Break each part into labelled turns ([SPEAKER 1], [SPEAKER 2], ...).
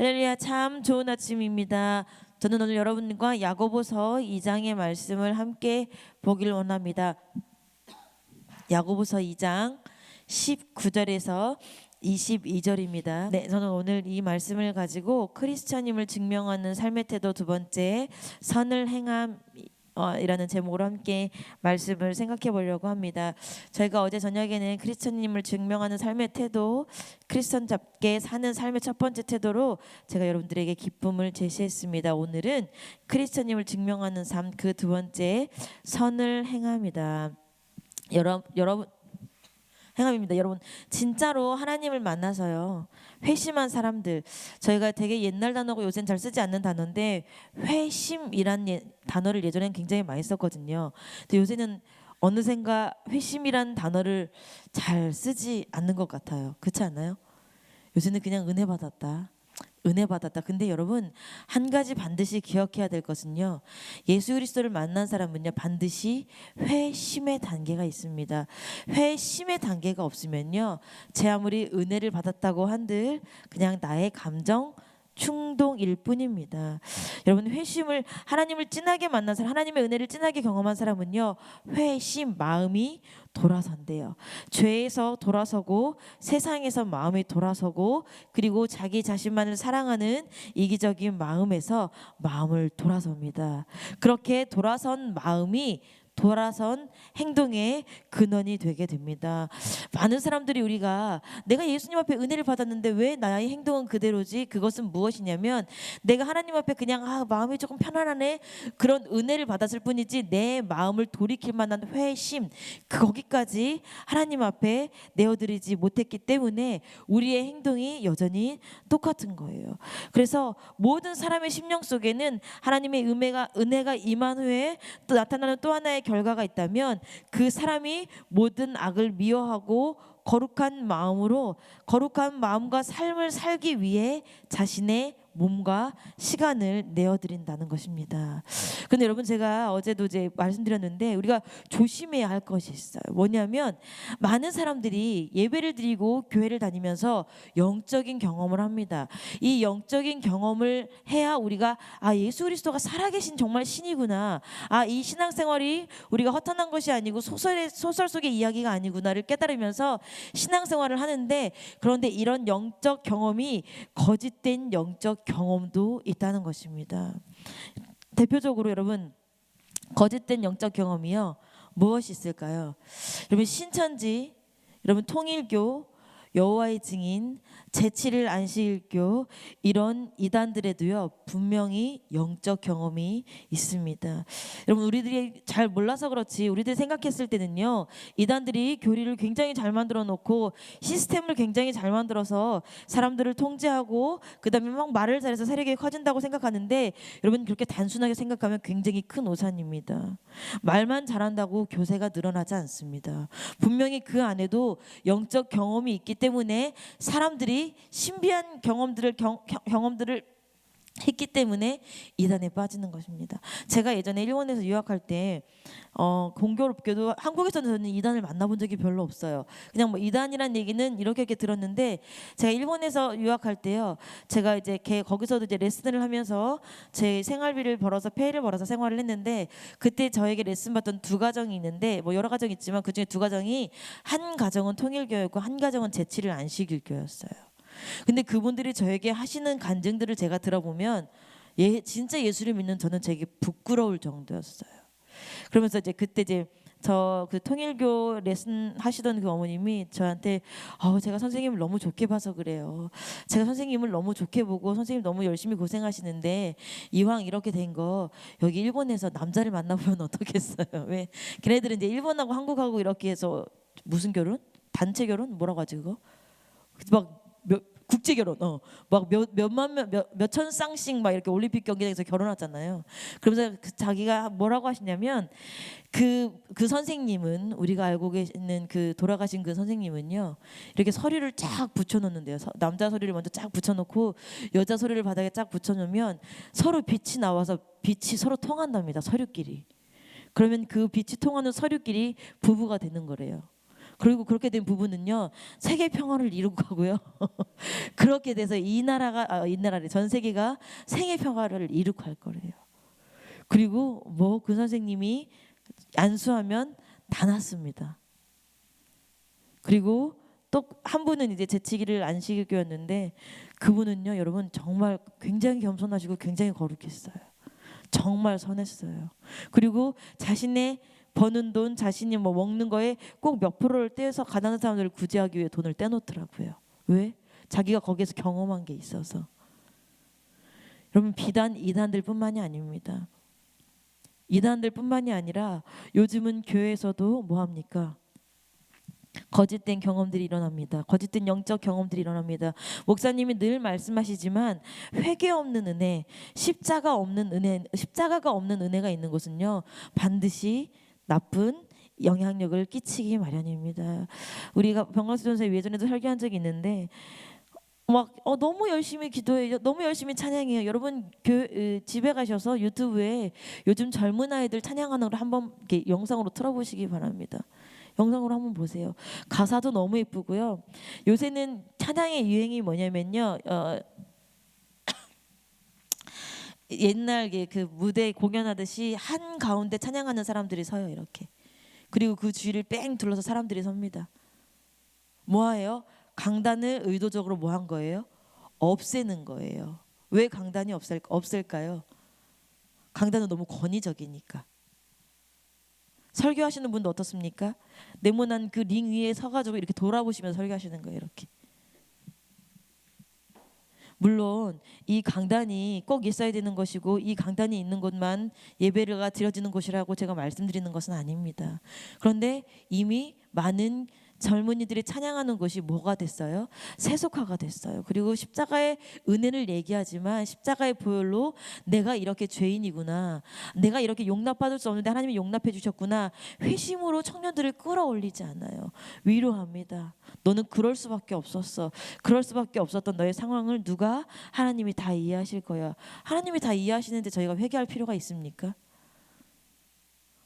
[SPEAKER 1] 할렐루야, 참 좋은 아침입니다. 저는 오늘 여러분과 야고보서 2장의 말씀을 함께 보길 원합니다. 야고보서 2장 19절에서 22절입니다. 네, 저는 오늘 이 말씀을 가지고 크리스찬임을 증명하는 삶의 태도 두 번째, 선을 행함 이라는 제목으로 함께 말씀을 생각해 보려고 합니다. 저희가 어제 저녁에는 크리스천님을 증명하는 삶의 태도, 크리스천답게 사는 삶의 첫 번째 태도로 제가 여러분들에게 기쁨을 제시했습니다. 오늘은 크리스천님을 증명하는 삶 그 두 번째, 선을 행함이다. 여러분 행함입니다. 여러분, 진짜로 하나님을 만나서요, 회심한 사람들, 저희가 되게 옛날 단어고 요새는 잘 쓰지 않는 단어인데 회심이란 단어를 예전엔 굉장히 많이 썼거든요. 근데 요새는 어느샌가 회심이란 단어를 잘 쓰지 않는 것 같아요. 그렇지 않나요? 요새는 그냥 은혜 받았다, 은혜 받았다. 근데 여러분, 한 가지 반드시 기억해야 될 것은요, 예수 그리스도를 만난 사람은요 반드시 회심의 단계가 있습니다. 회심의 단계가 없으면요, 제 아무리 은혜를 받았다고 한들 그냥 나의 감정 충동일 뿐입니다. 여러분, 회심을, 하나님을 진하게 만난 사람, 하나님의 은혜를 진하게 경험한 사람은요, 회심, 마음이 돌아선대요. 죄에서 돌아서고 세상에서 마음이 돌아서고, 그리고 자기 자신만을 사랑하는 이기적인 마음에서 마음을 돌아섭니다. 그렇게 돌아선 마음이 돌아선 행동의 근원이 되게 됩니다. 많은 사람들이, 우리가 내가 예수님 앞에 은혜를 받았는데 왜 나의 행동은 그대로지? 그것은 무엇이냐면, 내가 하나님 앞에 그냥 마음이 조금 편안하네, 그런 은혜를 받았을 뿐이지 내 마음을 돌이킬 만한 회심, 거기까지 하나님 앞에 내어드리지 못했기 때문에 우리의 행동이 여전히 똑같은 거예요. 그래서 모든 사람의 심령 속에는 하나님의 은혜가 임한 후에 또 나타나는 또 하나의 결과가 있다면, 그 사람이 모든 악을 미워하고 거룩한 마음과 삶을 살기 위해 자신의 몸과 시간을 내어드린다는 것입니다. 근데 여러분, 제가 어제도 이제 말씀드렸는데 우리가 조심해야 할 것이 있어요. 뭐냐면, 많은 사람들이 예배를 드리고 교회를 다니면서 영적인 경험을 합니다. 이 영적인 경험을 해야 우리가 예수 그리스도가 살아계신 정말 신이구나, 이 신앙생활이 우리가 허탄한 것이 아니고 소설 속의 이야기가 아니구나를 깨달으면서 신앙생활을 하는데, 그런데 이런 영적 경험이 거짓된 영적 경험도 있다는 것입니다. 대표적으로 여러분, 거짓된 영적 경험이요, 무엇이 있을까요? 여러분, 신천지, 여러분 통일교, 여호와의 증인, 제7일 안식일교, 이런 이단들에도요 분명히 영적 경험이 있습니다. 여러분, 우리들이 잘 몰라서 그렇지, 우리들이 생각했을 때는요, 이단들이 교리를 굉장히 잘 만들어 놓고 시스템을 굉장히 잘 만들어서 사람들을 통제하고 그 다음에 막 말을 잘해서 세력이 커진다고 생각하는데, 여러분, 그렇게 단순하게 생각하면 굉장히 큰 오산입니다. 말만 잘한다고 교세가 늘어나지 않습니다. 분명히 그 안에도 영적 경험이 있기 때문에 사람들이 신비한 경험들을 했기 때문에 이단에 빠지는 것입니다. 제가 예전에 일본에서 유학할 때 공교롭게도 한국에서는 저는 이단을 만나본 적이 별로 없어요. 그냥 뭐 이단이란 얘기는 이렇게 들었는데, 제가 일본에서 유학할 때요, 제가 이제 거기서도 이제 레슨을 하면서 제 생활비를 벌어서 페이를 벌어서 생활을 했는데, 그때 저에게 레슨 받던 두 가정이 있는데, 뭐 여러 가정이 있지만 그중에 두 가정이, 한 가정은 통일교였고 한 가정은 제7일 안식일교였어요. 근데 그분들이 저에게 하시는 간증들을 제가 들어보면 진짜 예수를 믿는 저는 되게 부끄러울 정도였어요. 그러면서 이제 그때 이제 저 그 통일교 레슨 하시던 그 어머님이 저한테 제가 선생님을 너무 좋게 봐서 그래요. 제가 선생님을 너무 좋게 보고 선생님 너무 열심히 고생하시는데, 이왕 이렇게 된 거 여기 일본에서 남자를 만나보면 어떻겠어요. 왜 걔네들은 이제 일본하고 한국하고 이렇게 해서 무슨 결혼? 단체 결혼? 뭐라고 하지 그거? 막 국제 결혼, 막 몇천 쌍씩 막 이렇게 올림픽 경기장에서 결혼하잖아요. 그러면서 자기가 뭐라고 하시냐면, 그 선생님은, 우리가 알고 계시는 그 돌아가신 그 선생님은요, 이렇게 서류를 쫙 붙여놓는데요. 남자 서류를 먼저 쫙 붙여놓고 여자 서류를 바닥에 쫙 붙여놓으면 서로 빛이 나와서 빛이 서로 통한답니다. 서류끼리. 그러면 그 빛이 통하는 서류끼리 부부가 되는 거래요. 그리고 그렇게 된 부부는요 세계 평화를 이루고 가고요. 그렇게 돼서 이 나라래 전 세계가 세계 평화를 이루고 갈 거래요. 그리고 뭐 그 선생님이 안수하면 다 낫습니다. 그리고 또 한 분은 이제 재치기를 안식일교였는데 그분은요 여러분 정말 굉장히 겸손하시고 굉장히 거룩했어요. 정말 선했어요. 그리고 자신의 버는 돈, 자신이 뭐 먹는 거에 꼭 몇 프로를 떼서 가난한 사람들을 구제하기 위해 돈을 떼놓더라고요. 왜? 자기가 거기에서 경험한 게 있어서. 여러분 비단 이단들뿐만이 아닙니다. 이단들뿐만이 아니라 요즘은 교회에서도 뭐 합니까? 거짓된 경험들이 일어납니다. 거짓된 영적 경험들이 일어납니다. 목사님이 늘 말씀하시지만 회개 없는 은혜, 십자가가 없는 은혜가 있는 곳은요 반드시 나쁜 영향력을 끼치기 마련입니다. 우리가 병광수 전사에 예전에도 설교한 적이 있는데 막 너무 열심히 기도해요. 너무 열심히 찬양해요. 여러분 집에 가셔서 유튜브에 요즘 젊은 아이들 찬양하는 걸 한번 이렇게 영상으로 틀어보시기 바랍니다. 영상으로 한번 보세요. 가사도 너무 예쁘고요. 요새는 찬양의 유행이 뭐냐면요. 옛날 그 무대 공연하듯이 한 가운데 찬양하는 사람들이 서요 이렇게. 그리고 그 주위를 뺑 둘러서 사람들이 섭니다. 뭐예요? 강단을 의도적으로 뭐 한 거예요? 없애는 거예요. 왜 강단이 없을까요? 강단은 너무 권위적이니까. 설교하시는 분도 어떻습니까? 네모난 그 링 위에 서가지고 이렇게 돌아보시면서 설교하시는 거예요. 이렇게. 물론 이 강단이 꼭 있어야 되는 것이고 이 강단이 있는 곳만 예배가 드려지는 곳이라고 제가 말씀드리는 것은 아닙니다. 그런데 이미 많은 젊은이들이 찬양하는 것이 뭐가 됐어요? 세속화가 됐어요. 그리고 십자가의 은혜를 얘기하지만 십자가의 보혈로 내가 이렇게 죄인이구나, 내가 이렇게 용납받을 수 없는데 하나님이 용납해 주셨구나, 회심으로 청년들을 끌어올리지 않아요. 위로합니다. 너는 그럴 수밖에 없었어. 그럴 수밖에 없었던 너의 상황을 누가? 하나님이 다 이해하실 거야. 하나님이 다 이해하시는데 저희가 회개할 필요가 있습니까?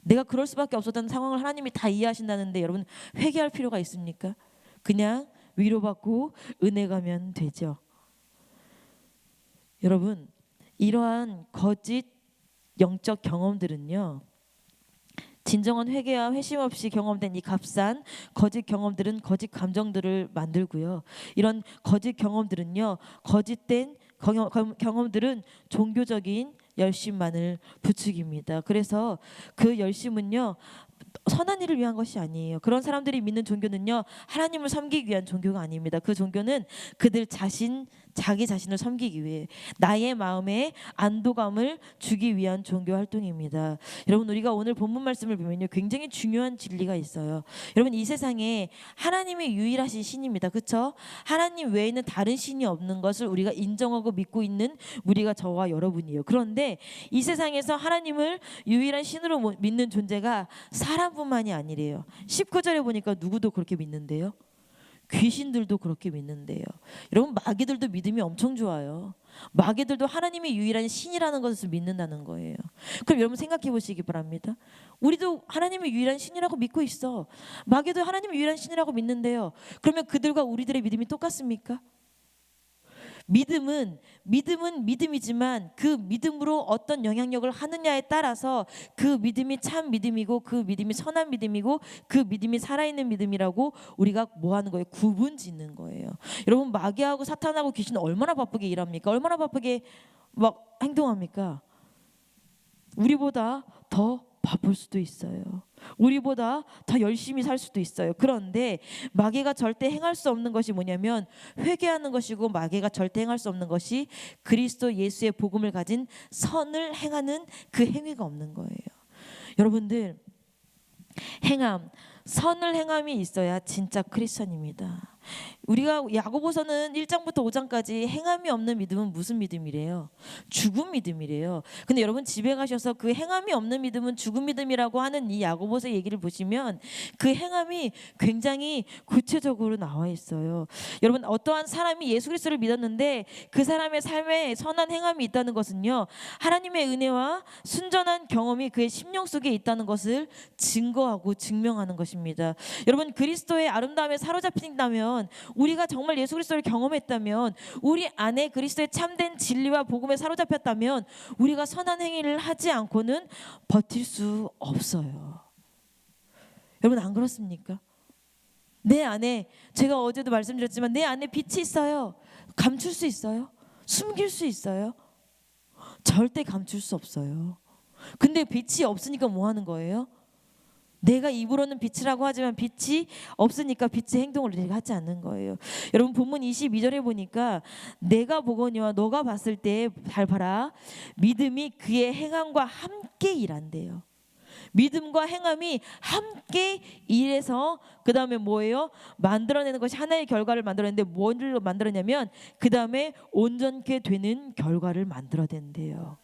[SPEAKER 1] 내가 그럴 수밖에 없었던 상황을 하나님이 다 이해하신다는데 여러분 회개할 필요가 있습니까? 그냥 위로받고 은혜 가면 되죠. 여러분 이러한 거짓 영적 경험들은요 진정한 회개와 회심 없이 경험된 이 값싼 거짓 경험들은 거짓 감정들을 만들고요. 이런 거짓 경험들은요 거짓된 경험들은 종교적인 열심만을 부추깁니다. 그래서 그 열심은요 선한 일을 위한 것이 아니에요. 그런 사람들이 믿는 종교는요 하나님을 섬기기 위한 종교가 아닙니다. 그 종교는 그들 자기 자신을 섬기기 위해 나의 마음에 안도감을 주기 위한 종교 활동입니다. 여러분 우리가 오늘 본문 말씀을 보면요 굉장히 중요한 진리가 있어요. 여러분 이 세상에 하나님이 유일하신 신입니다. 그렇죠? 하나님 외에는 다른 신이 없는 것을 우리가 인정하고 믿고 있는 우리가 저와 여러분이에요. 그런데 이 세상에서 하나님을 유일한 신으로 믿는 존재가 사람뿐만이 아니래요. 19절에 보니까 누구도 그렇게 믿는데요. 귀신들도 그렇게 믿는데요. 여러분 마귀들도 믿음이 엄청 좋아요. 마귀들도 하나님이 유일한 신이라는 것을 믿는다는 거예요. 그럼 여러분 생각해 보시기 바랍니다. 우리도 하나님이 유일한 신이라고 믿고 있어. 마귀도 하나님이 유일한 신이라고 믿는데요. 그러면 그들과 우리들의 믿음이 똑같습니까? 믿음은 믿음이지만 그 믿음으로 어떤 영향력을 하느냐에 따라서 그 믿음이 참 믿음이고 그 믿음이 선한 믿음이고 그 믿음이 살아있는 믿음이라고 우리가 뭐 하는 거예요? 구분 짓는 거예요. 여러분 마귀하고 사탄하고 귀신은 얼마나 바쁘게 일합니까? 얼마나 바쁘게 막 행동합니까? 우리보다 더 바쁠 수도 있어요. 우리보다 더 열심히 살 수도 있어요. 그런데 마귀가 절대 행할 수 없는 것이 뭐냐면 회개하는 것이고 마귀가 절대 행할 수 없는 것이 그리스도 예수의 복음을 가진 선을 행하는 그 행위가 없는 거예요. 여러분들 선을 행함이 있어야 진짜 크리스천입니다. 우리가 야고보서는 1장부터 5장까지 행함이 없는 믿음은 무슨 믿음이래요? 죽은 믿음이래요. 근데 여러분 집에 가셔서 그 행함이 없는 믿음은 죽은 믿음이라고 하는 이 야고보서 얘기를 보시면 그 행함이 굉장히 구체적으로 나와 있어요. 여러분 어떠한 사람이 예수 그리스도를 믿었는데 그 사람의 삶에 선한 행함이 있다는 것은요, 하나님의 은혜와 순전한 경험이 그의 심령 속에 있다는 것을 증거하고 증명하는 것입니다. 여러분 그리스도의 아름다움에 사로잡힌다면, 우리가 정말 예수 그리스도를 경험했다면, 우리 안에 그리스도의 참된 진리와 복음에 사로잡혔다면 우리가 선한 행위를 하지 않고는 버틸 수 없어요. 여러분 안 그렇습니까? 내 안에, 제가 어제도 말씀드렸지만 내 안에 빛이 있어요. 감출 수 있어요? 숨길 수 있어요? 절대 감출 수 없어요. 근데 빛이 없으니까 뭐 하는 거예요? 내가 입으로는 빛이라고 하지만 빛이 없으니까 빛의 행동을 우리가 하지 않는 거예요. 여러분 본문 22절에 보니까 내가 보거니와 너가 봤을 때 잘 봐라, 믿음이 그의 행함과 함께 일한대요. 믿음과 행함이 함께 일해서 그 다음에 뭐예요? 만들어내는 것이 하나의 결과를 만들어내는데 뭐를 만들어내냐면 그 다음에 온전케 되는 결과를 만들어낸대요.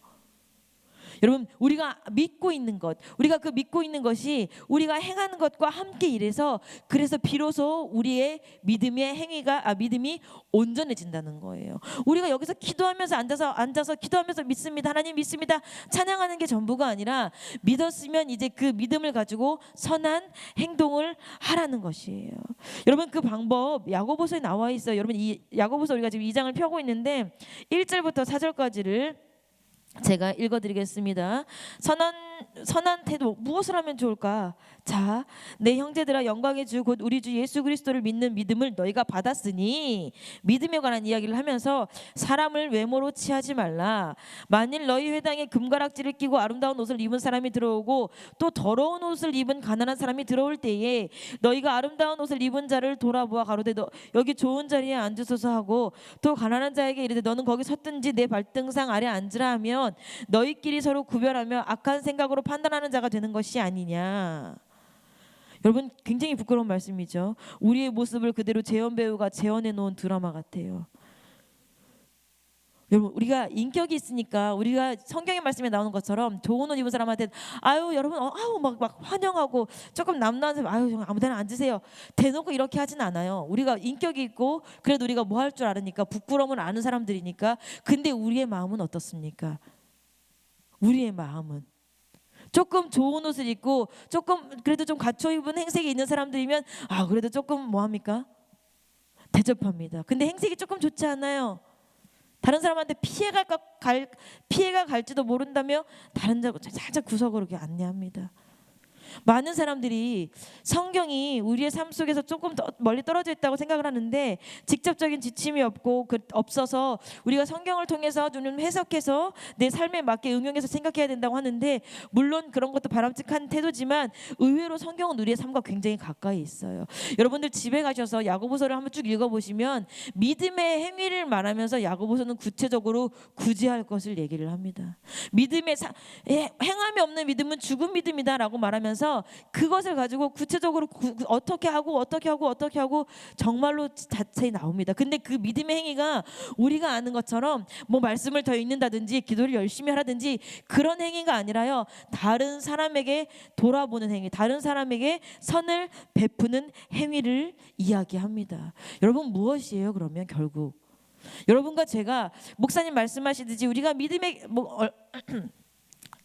[SPEAKER 1] 여러분 우리가 믿고 있는 것, 우리가 그 믿고 있는 것이 우리가 행하는 것과 함께 일해서, 그래서 비로소 우리의 믿음이 온전해진다는 거예요. 우리가 여기서 기도하면서 앉아서 기도하면서 믿습니다, 하나님 믿습니다, 찬양하는 게 전부가 아니라, 믿었으면 이제 그 믿음을 가지고 선한 행동을 하라는 것이에요. 여러분 그 방법 야고보서에 나와 있어요. 여러분 이 야고보서 우리가 지금 2장을 펴고 있는데 1절부터 4절까지를 제가 읽어드리겠습니다. 선한 태도, 무엇을 하면 좋을까? 자, 내 형제들아, 영광의 주 곧 우리 주 예수 그리스도를 믿는 믿음을 너희가 받았으니, 믿음에 관한 이야기를 하면서 사람을 외모로 취하지 말라. 만일 너희 회당에 금가락지를 끼고 아름다운 옷을 입은 사람이 들어오고 또 더러운 옷을 입은 가난한 사람이 들어올 때에 너희가 아름다운 옷을 입은 자를 돌아보아 가로되 너 여기 좋은 자리에 앉으소서 하고, 또 가난한 자에게 이르되 너는 거기 섰든지 내 발등상 아래 앉으라 하면 너희끼리 서로 구별하며 악한 생각으로 판단하는 자가 되는 것이 아니냐. 여러분 굉장히 부끄러운 말씀이죠. 우리의 모습을 그대로 재현 배우가 재현해 놓은 드라마 같아요. 여러분 우리가 인격이 있으니까, 우리가 성경의 말씀에 나오는 것처럼 좋은 옷 입은 사람한테 아유 여러분 아우 막 환영하고, 조금 남다른 사람 아유 아무데나 앉으세요 대놓고 이렇게 하진 않아요. 우리가 인격이 있고 그래도 우리가 뭐 할 줄 아니까, 부끄러움을 아는 사람들이니까. 근데 우리의 마음은 어떻습니까? 우리의 마음은 조금 좋은 옷을 입고 조금 그래도 좀 갖춰 입은 행색이 있는 사람들이면 그래도 조금 뭐합니까? 대접합니다. 근데 행색이 조금 좋지 않아요. 다른 사람한테 피해가 갈지도 모른다며 다른 자 살짝 구석으로 이렇게 안내합니다. 많은 사람들이 성경이 우리의 삶 속에서 조금 더 멀리 떨어져 있다고 생각을 하는데, 직접적인 지침이 없어서 우리가 성경을 통해서 좀 해석해서 내 삶에 맞게 응용해서 생각해야 된다고 하는데, 물론 그런 것도 바람직한 태도지만 의외로 성경은 우리의 삶과 굉장히 가까이 있어요. 여러분들 집에 가셔서 야고보서를 한번 쭉 읽어보시면 믿음의 행위를 말하면서 야고보서는 구체적으로 구제할 것을 얘기를 합니다. 믿음의 행함이 없는 믿음은 죽은 믿음이다라고 말하면서 그것을 가지고 구체적으로 어떻게 하고 정말로 자세히 나옵니다. 근데 그 믿음의 행위가 우리가 아는 것처럼 뭐 말씀을 더 읽는다든지 기도를 열심히 하라든지 그런 행위가 아니라요, 다른 사람에게 돌아보는 행위, 다른 사람에게 선을 베푸는 행위를 이야기합니다. 여러분 무엇이에요? 그러면 결국 여러분과 제가 목사님 말씀하시듯이 우리가 믿음의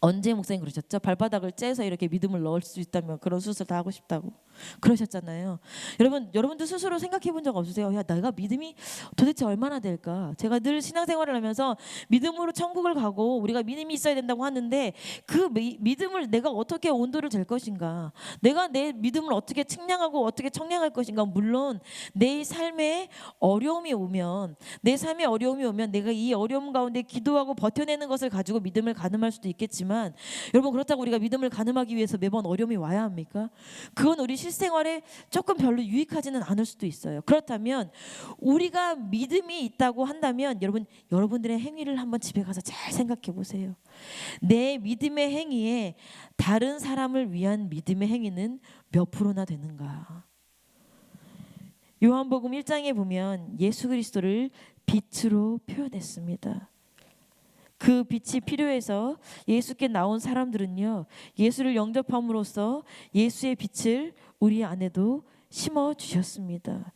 [SPEAKER 1] 언제 목사님 그러셨죠? 발바닥을 째서 이렇게 믿음을 넣을 수 있다면 그런 수술 다 하고 싶다고 그러셨잖아요. 여러분도 스스로 생각해 본 적 없으세요? 야, 내가 믿음이 도대체 얼마나 될까? 제가 늘 신앙생활을 하면서 믿음으로 천국을 가고 우리가 믿음이 있어야 된다고 하는데, 그 믿음을 내가 어떻게 온도를 잴 것인가? 내가 내 믿음을 어떻게 측량하고 어떻게 청량할 것인가? 물론 내 삶에 어려움이 오면 내가 이 어려움 가운데 기도하고 버텨내는 것을 가지고 믿음을 가늠할 수도 있겠지만, 여러분 그렇다고 우리가 믿음을 가늠하기 위해서 매번 어려움이 와야 합니까? 그건 우리 실생활에 조금 별로 유익하지는 않을 수도 있어요. 그렇다면 우리가 믿음이 있다고 한다면 여러분들의 행위를 한번 집에 가서 잘 생각해 보세요. 내 믿음의 행위에 다른 사람을 위한 믿음의 행위는 몇 프로나 되는가? 요한복음 1장에 보면 예수 그리스도를 빛으로 표현했습니다. 그 빛이 필요해서 예수께 나온 사람들은요, 예수를 영접함으로써 예수의 빛을 우리 안에도 심어 주셨습니다.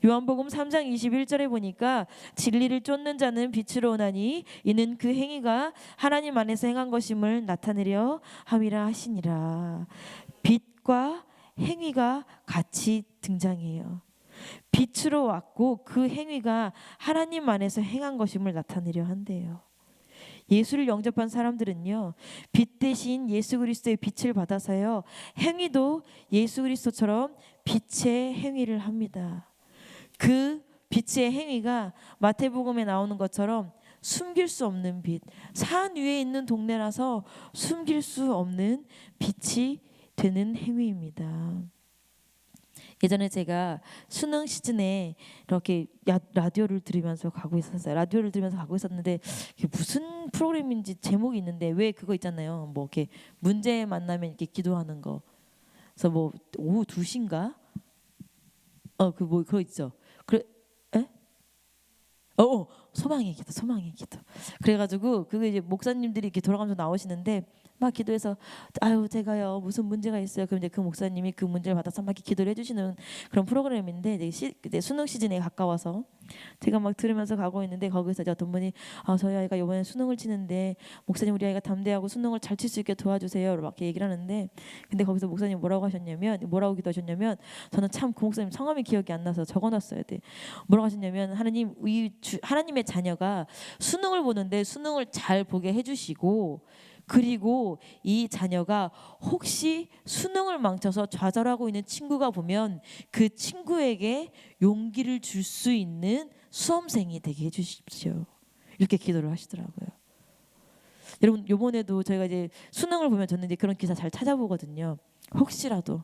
[SPEAKER 1] 요한복음 3장 21절에 보니까 진리를 쫓는 자는 빛으로 오나니 이는 그 행위가 하나님 안에서 행한 것임을 나타내려 함이라 하시니라. 빛과 행위가 같이 등장해요. 빛으로 왔고 그 행위가 하나님 안에서 행한 것임을 나타내려 한대요. 예수를 영접한 사람들은요, 빛 대신 예수 그리스도의 빛을 받아서요, 행위도 예수 그리스도처럼 빛의 행위를 합니다. 그 빛의 행위가 마태복음에 나오는 것처럼 숨길 수 없는 빛, 산 위에 있는 동네라서 숨길 수 없는 빛이 되는 행위입니다. 예전에 제가 수능 시즌에 이렇게 라디오를 들으면서 가고 있었어요. 라디오를 들으면서 가고 있었는데 무슨 프로그램인지 제목이 있는데 왜 그거 있잖아요. 뭐 이렇게 문제 만나면 이렇게 기도하는 거. 그래서 뭐 오후 2시인가? 그 뭐 그거 있죠. 그래, 에? 소망의 기도, 소망의 기도. 그래가지고 그게 이제 목사님들이 이렇게 돌아가면서 나오시는데 막 기도해서 아유 제가요 무슨 문제가 있어요. 그럼 이제 그 목사님이 그 문제를 받아서 막 이렇게 기도를 해주시는 그런 프로그램인데 이제 수능 시즌에 가까워서 제가 막 들으면서 가고 있는데 거기서 이제 어떤 분이 저희 아이가 이번에 수능을 치는데 목사님 우리 아이가 담대하고 수능을 잘 칠 수 있게 도와주세요. 막 이렇게 얘기를 하는데 근데 거기서 목사님 뭐라고 기도하셨냐면 저는 참 그 목사님 성함이 기억이 안 나서 적어놨어야 돼. 뭐라고 하셨냐면 하나님의 자녀가 수능을 보는데 수능을 잘 보게 해주시고 그리고 이 자녀가 혹시 수능을 망쳐서 좌절하고 있는 친구가 보면 그 친구에게 용기를 줄 수 있는 수험생이 되게 해주십시오. 이렇게 기도를 하시더라고요. 여러분 이번에도 저희가 이제 수능을 보면 저는 이제 그런 기사 잘 찾아보거든요. 혹시라도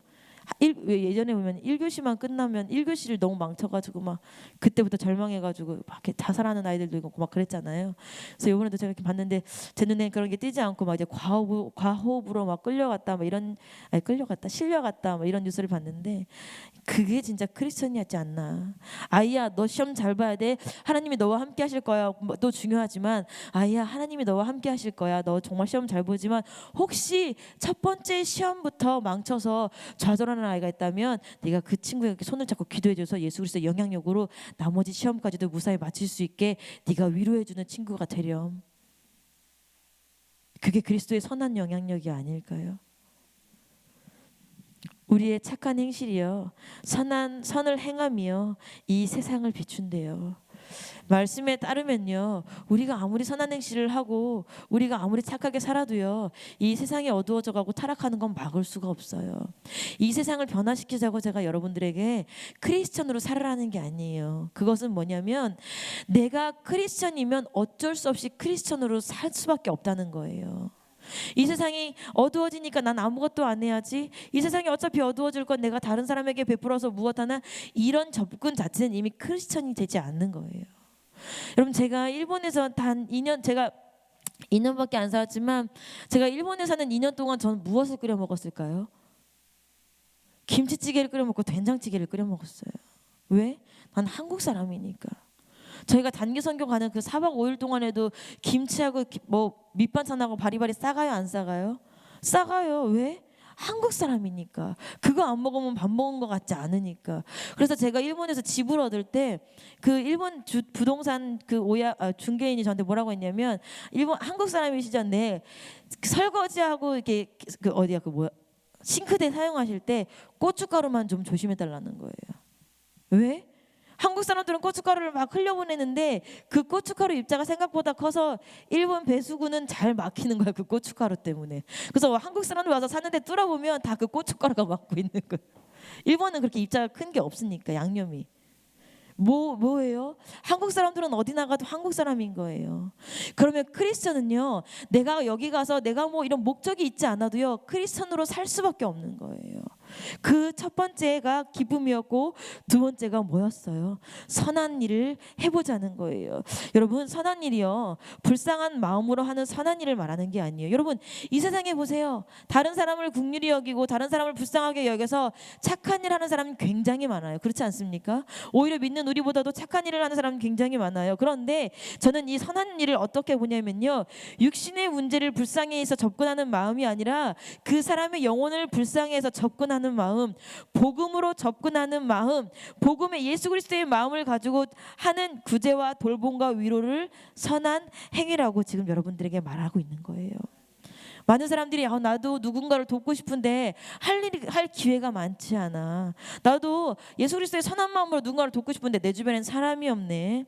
[SPEAKER 1] 예전에 보면 1교시만 끝나면 1교시를 너무 망쳐가지고 막 그때부터 절망해가지고 막 이렇게 자살하는 아이들도 있고 막 그랬잖아요. 그래서 이번에도 제가 이렇게 봤는데 제 눈에 그런 게 띄지 않고 막 이제 과호흡으로 막 끌려갔다 실려갔다 막 이런 뉴스를 봤는데 그게 진짜 크리스천이었지 않나. 아이야 너 시험 잘 봐야 돼. 하나님이 너와 함께 하실 거야. 또 중요하지만 아이야 하나님이 너와 함께 하실 거야. 너 정말 시험 잘 보지만 혹시 첫 번째 시험부터 망쳐서 좌절하는 아이가 있다면 네가 그 친구에게 손을 잡고 기도해줘서 예수 그리스도의 영향력으로 나머지 시험까지도 무사히 마칠 수 있게 네가 위로해주는 친구가 되렴. 그게 그리스도의 선한 영향력이 아닐까요? 우리의 착한 행실이요 선을 행함이요 이 세상을 비춘대요. 말씀에 따르면요 우리가 아무리 선한 행실을 하고 우리가 아무리 착하게 살아도요 이 세상이 어두워져 가고 타락하는 건 막을 수가 없어요. 이 세상을 변화시키자고 제가 여러분들에게 크리스천으로 살아라는 게 아니에요. 그것은 뭐냐면 내가 크리스천이면 어쩔 수 없이 크리스천으로 살 수밖에 없다는 거예요. 이 세상이 어두워지니까 난 아무것도 안 해야지. 이 세상이 어차피 어두워질 건 내가 다른 사람에게 베풀어서 무엇하나 이런 접근 자체는 이미 크리스천이 되지 않는 거예요. 여러분 제가 일본에서 단 2년 제가 2년밖에 안 살았지만 제가 일본에 사는 2년 동안 저는 무엇을 끓여 먹었을까요? 김치찌개를 끓여 먹고 된장찌개를 끓여 먹었어요. 왜? 난 한국 사람이니까. 저희가 단기 선교 가는 그 4박 5일 동안에도 김치하고 뭐 밑반찬하고 바리바리 싸가요 안 싸가요? 싸가요. 왜? 한국 사람이니까. 그거 안 먹으면 밥 먹은 것 같지 않으니까. 그래서 제가 일본에서 집을 얻을 때 그 일본 부동산 그 중개인이 저한테 뭐라고 했냐면 한국 사람이시잖아요. 설거지하고 이렇게 싱크대 사용하실 때 고춧가루만 좀 조심해 달라는 거예요. 왜? 한국 사람들은 고춧가루를 막 흘려보내는데 그 고춧가루 입자가 생각보다 커서 일본 배수구는 잘 막히는 거야. 그 고춧가루 때문에. 그래서 한국 사람들 와서 사는데 뚫어보면 다 그 고춧가루가 막고 있는 거야. 일본은 그렇게 입자가 큰 게 없으니까 양념이. 뭐예요? 한국 사람들은 어디 나가도 한국 사람인 거예요. 그러면 크리스천은요 내가 여기 가서 내가 뭐 이런 목적이 있지 않아도요 크리스천으로 살 수밖에 없는 거예요. 그 첫 번째가 기쁨이었고 두 번째가 뭐였어요? 선한 일을 해보자는 거예요. 여러분, 선한 일이요, 불쌍한 마음으로 하는 선한 일을 말하는 게 아니에요. 여러분, 이 세상에 보세요. 다른 사람을 긍휼히 여기고 다른 사람을 불쌍하게 여겨서 착한 일 하는 사람은 굉장히 많아요. 그렇지 않습니까? 오히려 믿는 우리보다도 착한 일을 하는 사람은 굉장히 많아요. 그런데 저는 이 선한 일을 어떻게 보냐면요, 육신의 문제를 불쌍해해서 접근하는 마음이 아니라 그 사람의 영혼을 불쌍해해서 접근하는 마음, 복음으로 접근하는 마음, 복음의 예수 그리스도의 마음을 가지고 하는 구제와 돌봄과 위로를 선한 행위라고 지금 여러분들에게 말하고 있는 거예요. 많은 사람들이 나도 누군가를 돕고 싶은데 할 기회가 많지 않아. 나도 예수 그리스도의 선한 마음으로 누군가를 돕고 싶은데 내 주변엔 사람이 없네.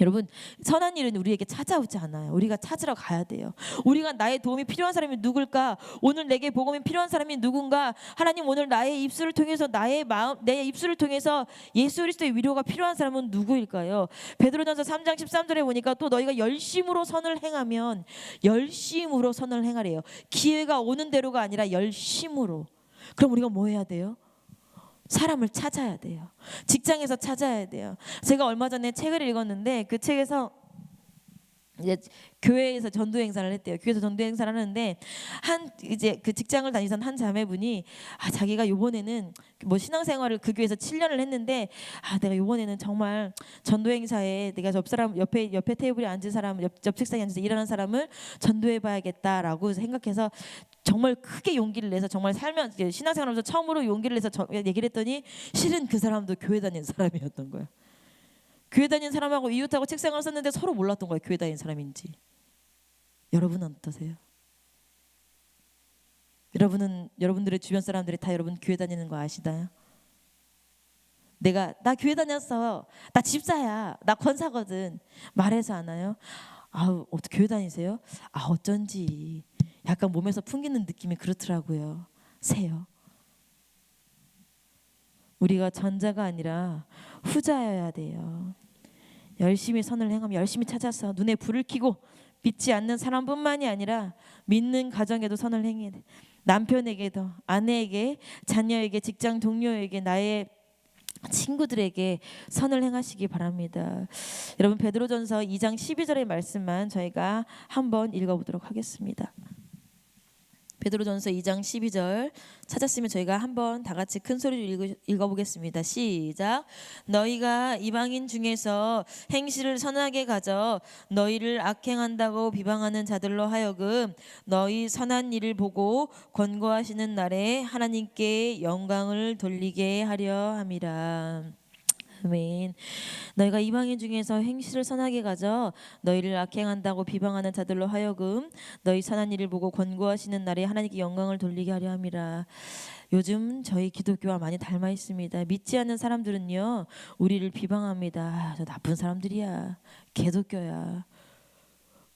[SPEAKER 1] 여러분, 선한 일은 우리에게 찾아오지 않아요. 우리가 찾으러 가야 돼요. 우리가 나의 도움이 필요한 사람이 누굴까? 오늘 내게 복음이 필요한 사람이 누군가? 하나님, 오늘 나의 입술을 통해서 내 입술을 통해서 예수 그리스도의 위로가 필요한 사람은 누구일까요? 베드로전서 3장 13절에 보니까 또 너희가 열심으로 선을 행하면, 열심으로 선을 행하래요. 기회가 오는 대로가 아니라 열심으로. 그럼 우리가 뭐 해야 돼요? 사람을 찾아야 돼요. 직장에서 찾아야 돼요. 제가 얼마 전에 책을 읽었는데 그 책에서 이제 교회에서 전도 행사를 했대요. 교회에서 전도 행사를 하는데 이제 그 직장을 다니던 한 자매분이 자기가 요번에는 뭐 신앙생활을 그 교회에서 7년을 했는데 내가 요번에는 정말 전도 행사에 내가 옆에 테이블에 앉은 사람, 옆 책상에 앉아서 일하는 사람을 전도해 봐야겠다라고 생각해서 정말 크게 용기를 내서, 정말 살면 신앙생활하면서 처음으로 용기를 내서 얘기를 했더니 실은 그 사람도 교회 다니는 사람이었던 거예요. 교회 다니는 사람하고 이웃하고 책상을 썼는데 서로 몰랐던 거예요, 교회 다니는 사람인지. 여러분은 어떠세요? 여러분들의 주변 사람들이 다 여러분 교회 다니는 거 아시나요? 나 교회 다녔어, 나 집사야, 나 권사거든 말해서 하나요? 어떻게 교회 다니세요? 어쩐지 약간 몸에서 풍기는 느낌이 그렇더라고요. 세요. 우리가 전자가 아니라 후자여야 돼요. 열심히 선을 행하며 열심히 찾아서 눈에 불을 켜고 믿지 않는 사람뿐만이 아니라 믿는 가정에도 선을 행해야 돼. 남편에게도, 아내에게, 자녀에게, 직장 동료에게, 나의 친구들에게 선을 행하시기 바랍니다. 여러분, 베드로전서 2장 12절의 말씀만 저희가 한번 읽어보도록 하겠습니다. 베드로전서 2장 12절 찾았으면 저희가 한번 다 같이 큰 소리로 읽어보겠습니다. 시작. 너희가 이방인 중에서 행실을 선하게 가져 너희를 악행한다고 비방하는 자들로 하여금 너희 선한 일을 보고 권고하시는 날에 하나님께 영광을 돌리게 하려 함이라. 아멘. 너희가 이방인 중에서 행실을 선하게 가져 너희를 악행한다고 비방하는 자들로 하여금 너희 선한 일을 보고 권고하시는 날에 하나님께 영광을 돌리게 하려 함이라. 요즘 저희 기독교와 많이 닮아 있습니다. 믿지 않는 사람들은요, 우리를 비방합니다. 저 나쁜 사람들이야, 개독교야.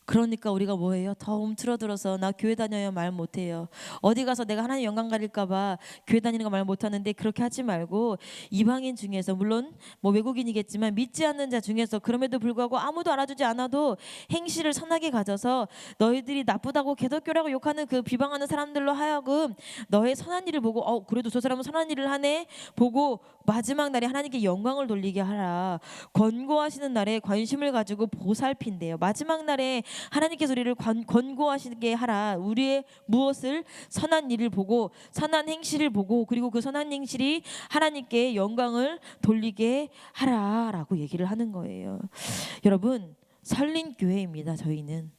[SPEAKER 1] 그러니까 우리가 뭐해요? 더 움츠러들어서 나 교회 다녀요 말 못해요. 어디 가서 내가 하나님 영광 가릴까 봐 교회 다니는 거 말 못하는데, 그렇게 하지 말고 이방인 중에서, 물론 뭐 외국인이겠지만 믿지 않는 자 중에서 그럼에도 불구하고 아무도 알아주지 않아도 행실을 선하게 가져서 너희들이 나쁘다고 개독교라고 욕하는 그 비방하는 사람들로 하여금 너의 선한 일을 보고 그래도 저 사람은 선한 일을 하네 보고 마지막 날에 하나님께 영광을 돌리게 하라. 권고하시는 날에 관심을 가지고 보살핀대요. 마지막 날에 하나님께서 우리를 권고하시게 하라. 우리의 무엇을? 선한 일을 보고, 선한 행실을 보고, 그리고 그 선한 행실이 하나님께 영광을 돌리게 하라라고 얘기를 하는 거예요. 여러분, 설린교회입니다. 저희는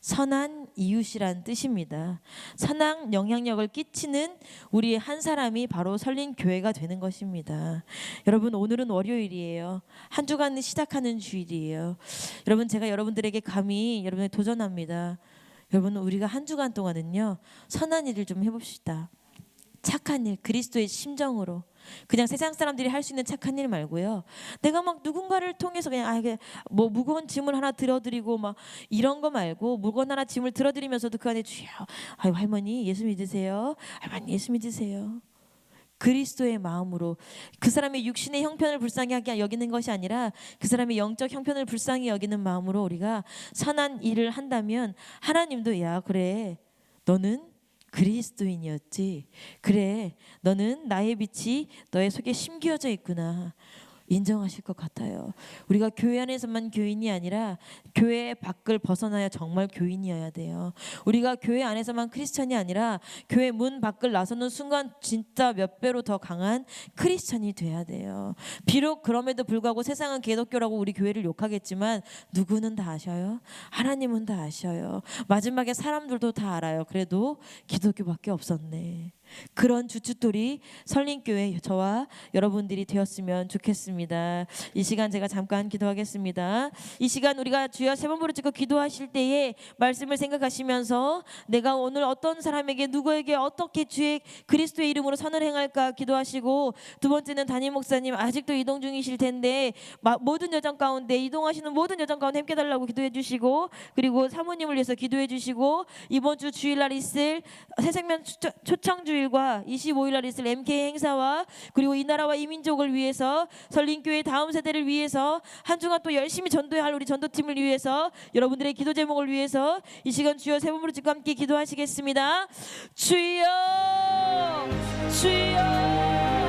[SPEAKER 1] 선한 이웃이란 뜻입니다. 선한 영향력을 끼치는 우리의 한 사람이 바로 설린교회가 되는 것입니다. 여러분, 오늘은 월요일이에요. 한 주간을 시작하는 주일이에요. 여러분, 제가 여러분들에게 감히 여러분에 도전합니다. 여러분, 우리가 한 주간 동안은요, 선한 일을 좀 해봅시다. 착한 일, 그리스도의 심정으로. 그냥 세상 사람들이 할 수 있는 착한 일 말고요, 내가 막 누군가를 통해서 그냥 뭐 무거운 짐을 하나 들어드리고 막 이런 거 말고, 무거운 하나 짐을 들어드리면서도 그 안에 주여, 할머니 예수 믿으세요, 할머니 예수 믿으세요, 그리스도의 마음으로. 그 사람의 육신의 형편을 불쌍히 하게 여기는 것이 아니라 그 사람의 영적 형편을 불쌍히 여기는 마음으로 우리가 선한 일을 한다면 하나님도, 야 그래, 너는 그리스도인이었지. 그래, 너는 나의 빛이 너의 속에 심겨져 있구나. 인정하실 것 같아요. 우리가 교회 안에서만 교인이 아니라 교회 밖을 벗어나야 정말 교인이어야 돼요. 우리가 교회 안에서만 크리스천이 아니라 교회 문 밖을 나서는 순간 진짜 몇 배로 더 강한 크리스천이 돼야 돼요. 비록 그럼에도 불구하고 세상은 기독교라고 우리 교회를 욕하겠지만 누구는 다 아셔요? 하나님은 다 아셔요. 마지막에 사람들도 다 알아요. 그래도 기독교밖에 없었네. 그런 주춧돌이 설린교회 저와 여러분들이 되었으면 좋겠습니다. 이 시간 제가 잠깐 기도하겠습니다. 이 시간 우리가 주여 세 번 부르짖고 기도하실 때에 말씀을 생각하시면서 내가 오늘 어떤 사람에게 누구에게 어떻게 주의 그리스도의 이름으로 선을 행할까 기도하시고, 두 번째는 담임 목사님 아직도 이동 중이실 텐데 모든 여정 가운데 이동하시는 모든 여정 가운데 함께 달라고 기도해 주시고, 그리고 사모님을 위해서 기도해 주시고, 이번 주 주일날 있을 새생명 초청주일과 25일날 있을 MK 행사와 그리고 이 나라와 이 민족을 위해서 설린교회 다음 세대를 위해서 한 주간 또 열심히 전도해야 할 우리 전도팀을 위해서 여러분들의 기도 제목을 위해서 이 시간 주여 세 번 부르짖고 함께 기도하시겠습니다. 주여 주여